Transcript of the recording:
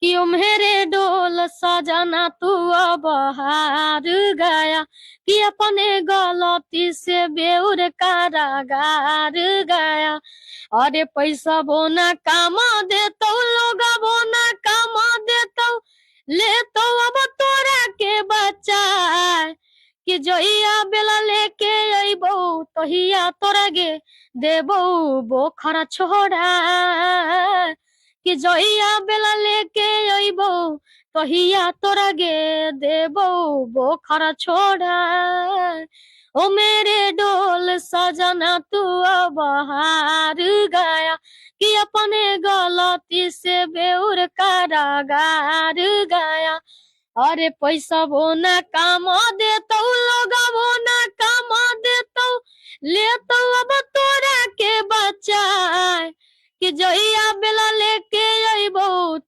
क्यों मेरे डोल सजना तू अब हार गया, कि अपने गलती से बेउर कारागार गया। अरे पैसा बोना काम देतो, लोग बोना काम देतो, ले तो अब तोरा के बचाए, कि जइया बेला लेके अइबो तहिया तोरा गे देबो बोखरा छोड़ा, कि जइया बेला लेके अइबो तहिया तोरा गे देबो बोखरा छोड़ा। ओ मेरे डोल सजना तू अब हार गया, कि अपने गलती से बेउर कारागार गया। अरे पैसा बोना काम देतो, लोग बोना काम देतो, ले तो अब तोरा के बचाए, कि जइया बेला लेके अइबो